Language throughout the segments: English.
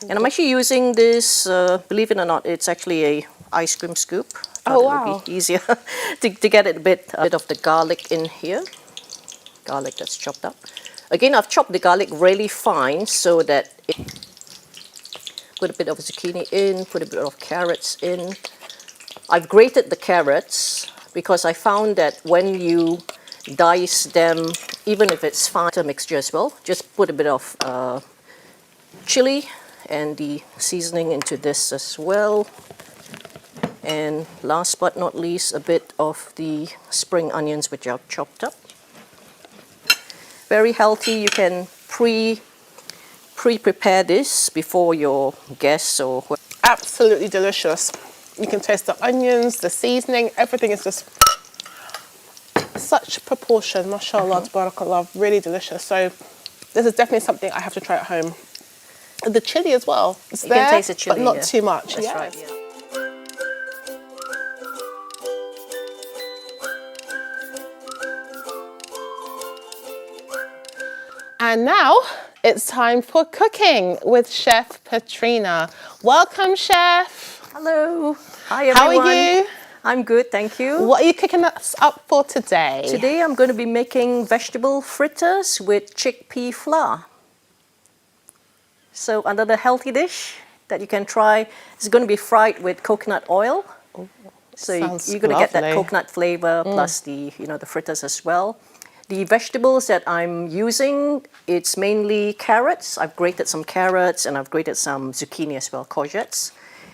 And I'm actually using this, believe it or not, it's actually a ice cream scoop. Oh, wow. It would be easier to get it a bit of the garlic in here. Garlic that's chopped up. Again, I've chopped the garlic really fine so that put a bit of zucchini in, put a bit of carrots in. I've grated the carrots because I found that when you dice them, even if it's fine, a mixture as well, just put a bit of chilli and the seasoning into this as well. And last but not least, a bit of the spring onions which I've chopped up. Very healthy. You can pre-prepare this before your guests or Absolutely delicious. You can taste the onions, the seasoning, everything is just such proportion. Mashallah, tabarakallah, really delicious. So this is definitely something I have to try at home. And the chili as well. It's there, can taste the chili, but not too much. That's yes. right. Yeah. And now it's time for cooking with Chef Petrina. Welcome, Chef. Hello. Hi, everyone. How are you? I'm good, thank you. What are you cooking us up for today? Today I'm going to be making vegetable fritters with chickpea flour. So another healthy dish that you can try is going to be fried with coconut oil. So you're going to get that coconut flavor plus the the fritters as well. The vegetables that I'm using, it's mainly carrots. I've grated some carrots and I've grated some zucchini as well, courgettes.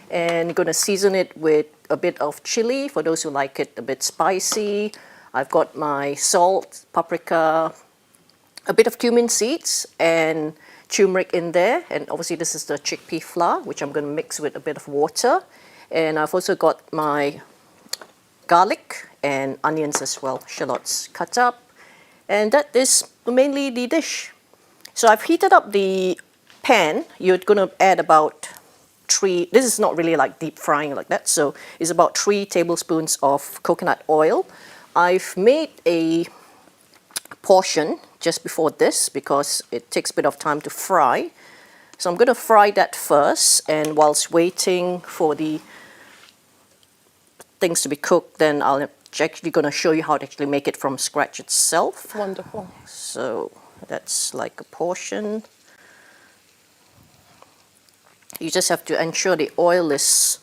And I'm going to season it with a bit of chili for those who like it a bit spicy. I've got my salt, paprika, a bit of cumin seeds and turmeric in there. And obviously this is the chickpea flour, which I'm going to mix with a bit of water. And I've also got my garlic and onions as well, shallots cut up. And that is mainly the dish. So I've heated up the pan. You're going to add about 3, this is not really like deep frying like that, so it's about 3 tablespoons of coconut oil. I've made a portion just before this because it takes a bit of time to fry. So I'm going to fry that first, and whilst waiting for the things to be cooked, then I'm actually going to show you how to actually make it from scratch itself. Wonderful. So that's like a portion. You just have to ensure the oil is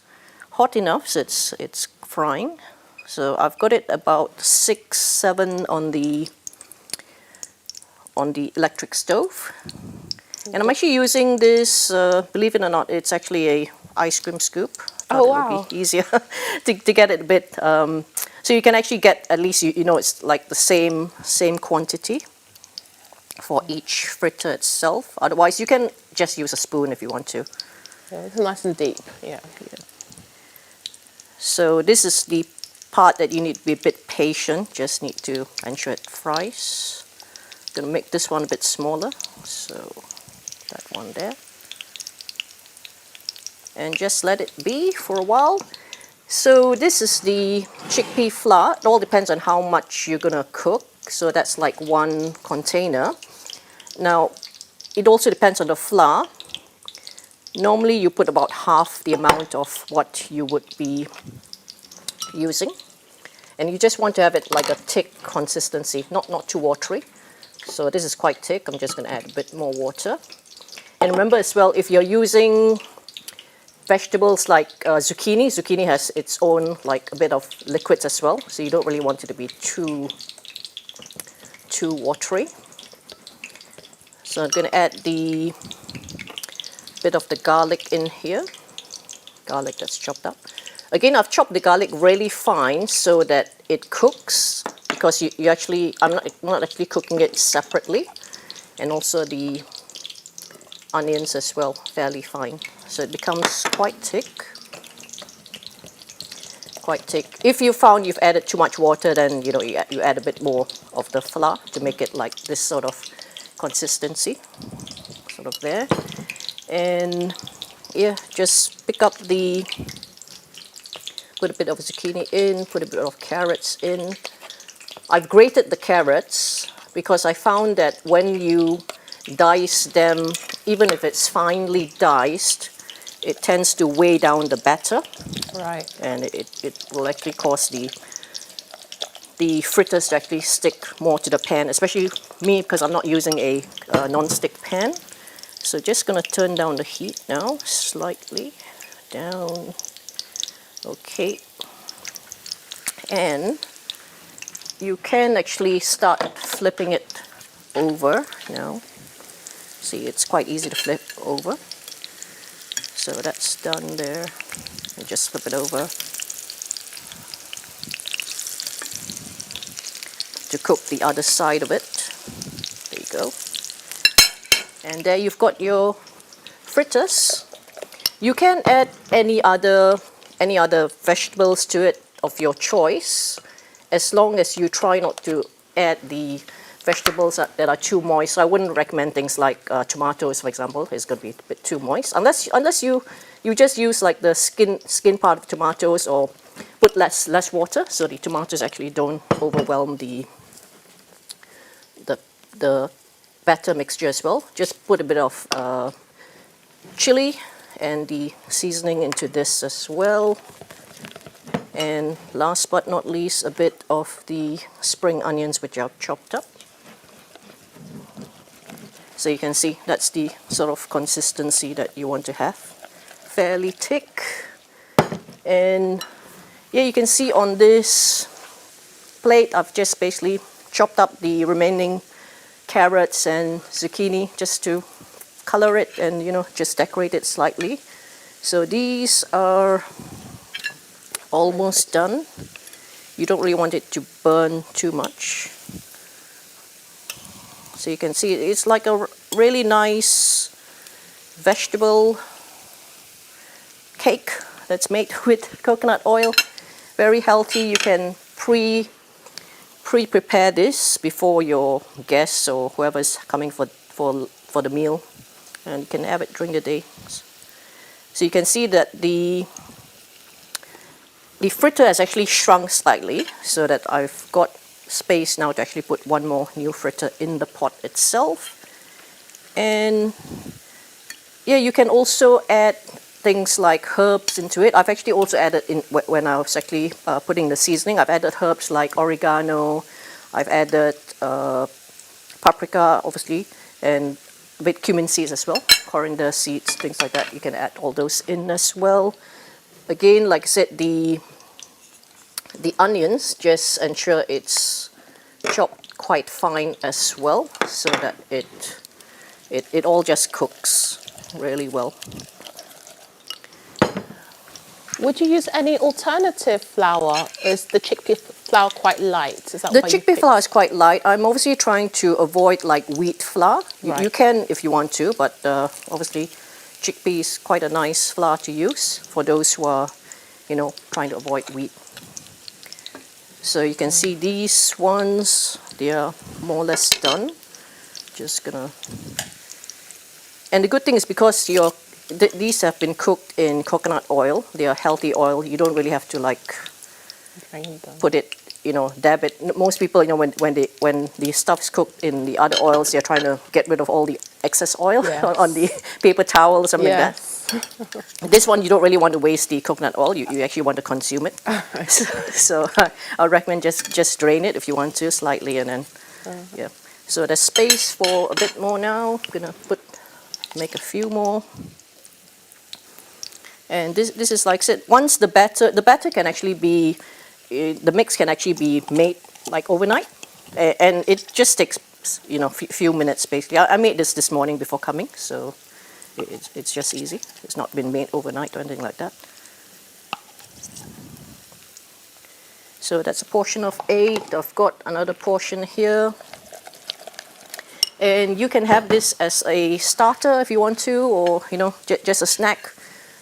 hot enough so it's frying. So I've got it about 6, 7 on the electric stove. And I'm actually using this, believe it or not, it's actually a ice cream scoop. Oh, wow. It would be easier to get it a bit. So you can actually get at least, you know, it's like the same quantity for each fritter itself. Otherwise, you can just use a spoon if you want to. Yeah, it's nice and deep. Yeah. So this is the part that you need to be a bit patient. Just need to ensure it fries. I'm going to make this one a bit smaller. So that one there. And just let it be for a while. So this is the chickpea flour. It all depends on how much you're going to cook. So that's like 1 container. Now, it also depends on the flour. Normally you put about half the amount of what you would be using. And you just want to have it like a thick consistency, not too watery. So this is quite thick. I'm just going to add a bit more water. And remember as well, if you're using vegetables like zucchini has its own like a bit of liquids as well. So you don't really want it to be too watery. So I'm going to add the bit of the garlic in here. Garlic that's chopped up. Again, I've chopped the garlic really fine so that it cooks, because you actually, I'm not actually cooking it separately. And also the onions as well, fairly fine. So it becomes quite thick. If you found you've added too much water, then you add a bit more of the flour to make it like this sort of consistency, sort of there. And yeah, just pick up put a bit of zucchini in, put a bit of carrots in. I've grated the carrots because I found that when you dice them, even if it's finely diced, it tends to weigh down the batter. Right. And it will actually cause the fritters to actually stick more to the pan, especially me because I'm not using a non-stick pan. So just gonna turn down the heat now, slightly down. Okay. And you can actually start flipping it over now. See, it's quite easy to flip over. So that's done there. And just flip it over to cook the other side of it. There you go. And there you've got your fritters. You can add any other vegetables to it of your choice, as long as you try not to add the vegetables that are too moist. So I wouldn't recommend things like tomatoes, for example. It's going to be a bit too moist, unless you just use like the skin part of tomatoes, or put less water, so the tomatoes actually don't overwhelm the batter mixture as well. Just put a bit of chili and the seasoning into this as well. And last but not least, a bit of the spring onions which are chopped up. So you can see that's the sort of consistency that you want to have. Fairly thick. And yeah, you can see on this plate I've just basically chopped up the remaining carrots and zucchini just to color it and, you know, just decorate it slightly. So these are almost done. You don't really want it to burn too much. So you can see it's like a really nice vegetable cake that's made with coconut oil. Very healthy. You can pre-prepare this before your guests or whoever's coming for the meal, and you can have it during the day. So you can see that the fritter has actually shrunk slightly, so that I've got space now to actually put one more new fritter in the pot itself. And yeah, you can also add things like herbs into it. I've actually also added in, when I was actually putting the seasoning, I've added herbs like oregano, I've added paprika, obviously, and a bit cumin seeds as well, coriander seeds, things like that. You can add all those in as well. Again, like I said, the onions, just ensure it's chopped quite fine as well, so that it all just cooks really well. Would you use any alternative flour? Is the chickpea flour quite light? Is that The why you chickpea flour is quite light. I'm obviously trying to avoid like wheat flour. Right. You can if you want to, but obviously chickpea is quite a nice flour to use for those who are, you know, trying to avoid wheat. So you can see these ones, they are more or less done. Just gonna... And the good thing is because these have been cooked in coconut oil, they are healthy oil, you don't really have to like put it, you know, dab it. Most people, you know, when the stuff's cooked in the other oils, they're trying to get rid of all the excess oil. Yes. on the paper towel or something like that. This one, you don't really want to waste the coconut oil, you actually want to consume it. So I recommend just drain it if you want to, slightly, and then, yeah. So there's space for a bit more now. I'm gonna make a few more. And this is like I said, once the batter can actually be, the mix can actually be made like overnight, and it just takes, you know, few minutes basically. I made this morning before coming, so it's just easy. It's not been made overnight or anything like that. So that's a portion of 8. I've got another portion here. And you can have this as a starter if you want to, or, you know, just a snack,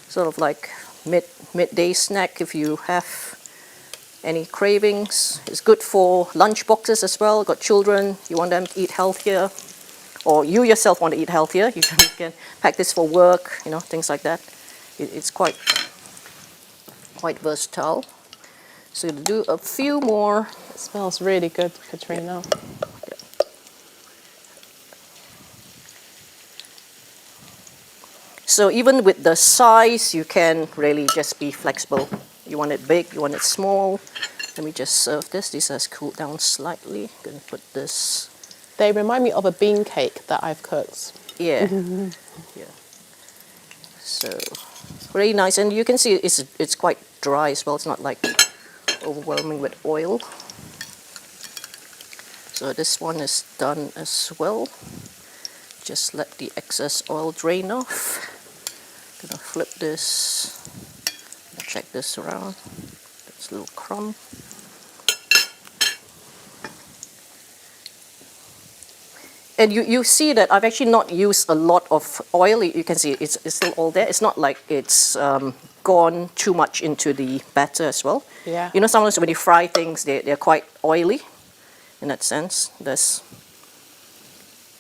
sort of like midday snack if you have any cravings. It's good for lunch boxes as well. Got children, you want them to eat healthier, or you yourself want to eat healthier, you can pack this for work, you know, things like that. It's quite versatile. So to do a few more. It smells really good, Petrina. So even with the size, you can really just be flexible. You want it big, you want it small. Let me just serve this. This has cooled down slightly. Gonna put this. They remind me of a bean cake that I've cooked. Yeah. Yeah. So really nice, and you can see it's quite dry as well. It's not like overwhelming with oil. So this one is done as well. Just let the excess oil drain off. Gonna flip this. Check this around. That's a little crumb. And you see that I've actually not used a lot of oil. You can see it's still all there. It's not like it's gone too much into the batter as well. Yeah. You know, sometimes when you fry things, they're quite oily in that sense. There's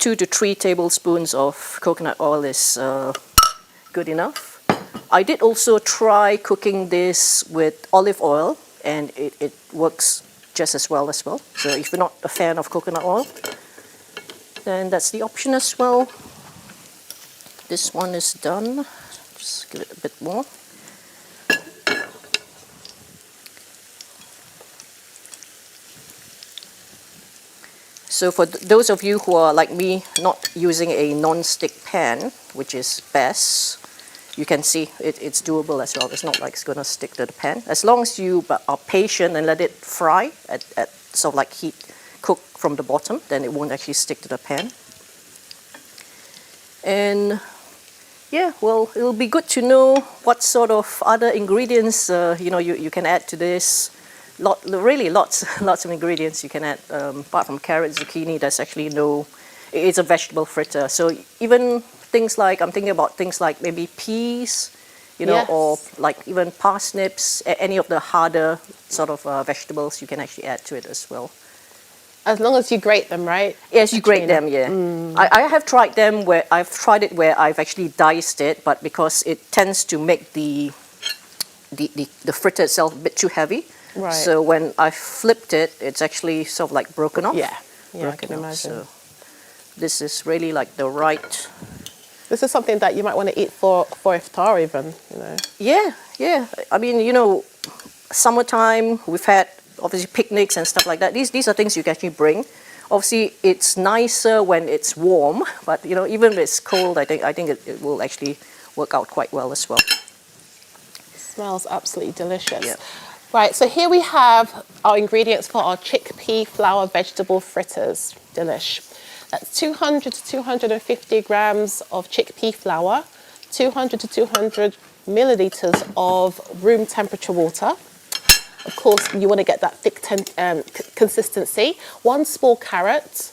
2 to 3 tablespoons of coconut oil is good enough. I did also try cooking this with olive oil, and it works just as well. So if you're not a fan of coconut oil, then that's the option as well. This one is done. Just give it a bit more. So for those of you who are like me, not using a non-stick pan, which is best, you can see it's doable as well. It's not like it's going to stick to the pan. As long as you are patient and let it fry at sort of like heat, cook from the bottom, then it won't actually stick to the pan. And yeah, well, it'll be good to know what sort of other ingredients you can add to this. Really lots of ingredients you can add. Apart from carrot, zucchini, there's actually it's a vegetable fritter. So even things like, I'm thinking about things like maybe peas, Yes. or like even parsnips, any of the harder sort of vegetables you can actually add to it as well. As long as you grate them, right? Yes, you grate them, yeah. I have tried them where I've actually diced it, but because it tends to make the fritter itself a bit too heavy. Right. So when I flipped it, it's actually sort of like broken off. Yeah, I Broken can off. imagine. So this is really like the right. This is something that you might want to eat for iftar even, Yeah. I mean, summertime, we've had obviously picnics and stuff like that. These are things you can actually bring. Obviously, it's nicer when it's warm, but even if it's cold, I think it will actually work out quite well as well. Smells absolutely delicious. Yeah. Right, so here we have our ingredients for our chickpea flour vegetable fritters. Delish. That's 200 to 250 grams of chickpea flour, 200 to 200 milliliters of room temperature water. Of course, you want to get that thick consistency. 1 small carrot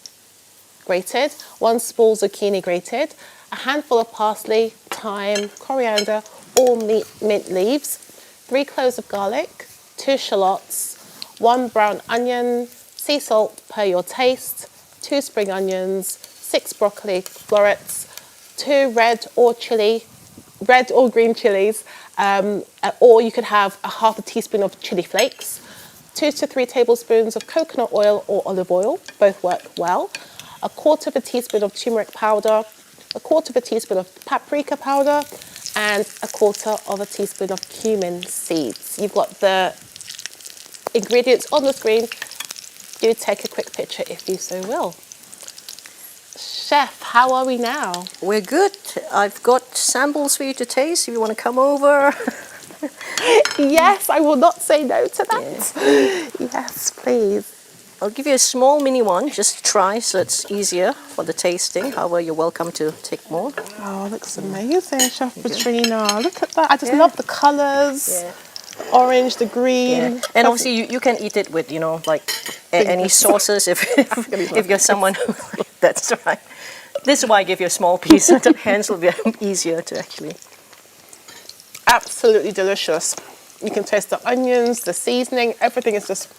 grated, 1 small zucchini grated, a handful of parsley, thyme, coriander, all mint leaves, 3 cloves of garlic, 2 shallots, 1 brown onion, sea salt per your taste, 2 spring onions, 6 broccoli florets, 2 red or green chilies, or you could have a half a teaspoon of chili flakes, 2 to 3 tablespoons of coconut oil or olive oil, both work well, a quarter of a teaspoon of turmeric powder, a quarter of a teaspoon of paprika powder, and a quarter of a teaspoon of cumin seeds. You've got the ingredients on the screen. Do take a quick picture if you so will. Chef, how are we now? We're good. I've got samples for you to taste if you want to come over. Yes, I will not say no to that. Yeah. Yes, please. I'll give you a small mini one just to try so it's easier for the tasting. However, you're welcome to take more. Oh, it looks amazing, Chef Petrina. Look at that. I just love the colours. Yeah. The orange, the green. Yeah. And obviously you can eat it with, like any sauces if you're someone who, that's right. This is why I give you a small piece so the hands will be easier to actually. Absolutely delicious. You can taste the onions, the seasoning, everything is just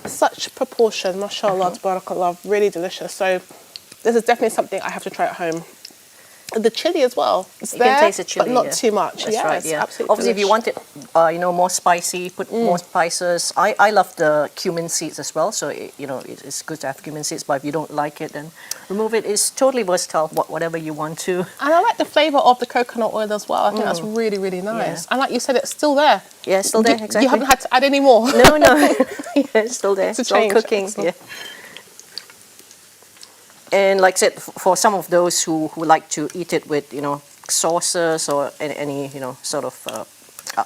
such proportion, mashallah, tabarakallah, really delicious. So this is definitely something I have to try at home. the chili as well. It's You there, can taste the chili, but not yeah. too much. That's Yeah, right, it's yeah. absolutely Obviously, if you want it, more spicy, put more spices. I love the cumin seeds as well, so it's good to have cumin seeds. But if you don't like it, then remove it. It's totally versatile, whatever you want to. And I like the flavour of the coconut oil as well. I think that's really, really nice. Yeah. And like you said, it's still there. Yeah, it's still there, exactly. You haven't had to add any more. No. Yeah, it's still there. It's a It's all change. cooking. Excellent. Yeah. And like I said, for some of those who like to eat it with, sauces or any sort of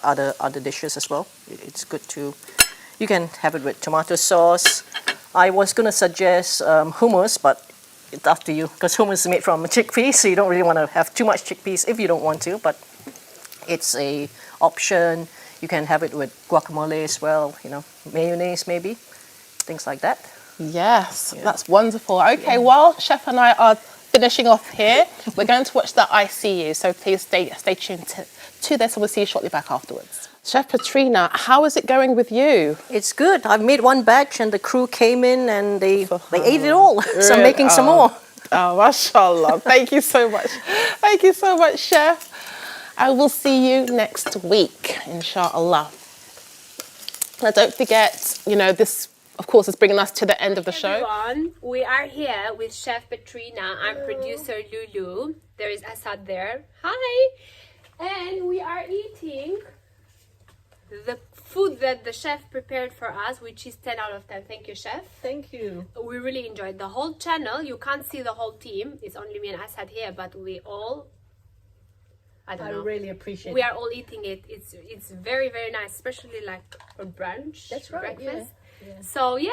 other dishes as well, it's good to. You can have it with tomato sauce. I was going to suggest hummus, but it's up to you because hummus is made from chickpeas, so you don't really want to have too much chickpeas if you don't want to. But it's a option. You can have it with guacamole as well. Mayonnaise maybe, things like that. Yes, that's wonderful. Okay, while Chef and I are finishing off here, we're going to watch the ICU, so please stay tuned to this and we'll see you shortly back afterwards. Chef Petrina, how is it going with you? It's good. I've made one batch and the crew came in and they ate it all. So I'm making some more. Oh, mashallah. Thank you so much. Thank you so much, Chef. I will see you next week, inshallah. Now, don't forget, this, of course, is bringing us to the end of the show. Everyone, we are here with Chef Petrina and producer Lulu. There is Assad there. Hi! And we are eating the food that the chef prepared for us, which is 10 out of 10. Thank you, Chef. Thank you. We really enjoyed the whole channel. You can't see the whole team. It's only me and Assad here, but we all... I don't know. really appreciate We are all eating it. It's very, very nice, especially like for brunch. That's right, breakfast. yeah. So yeah,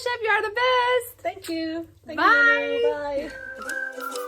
Chef, you are the best. Thank you. Bye. You, Bye.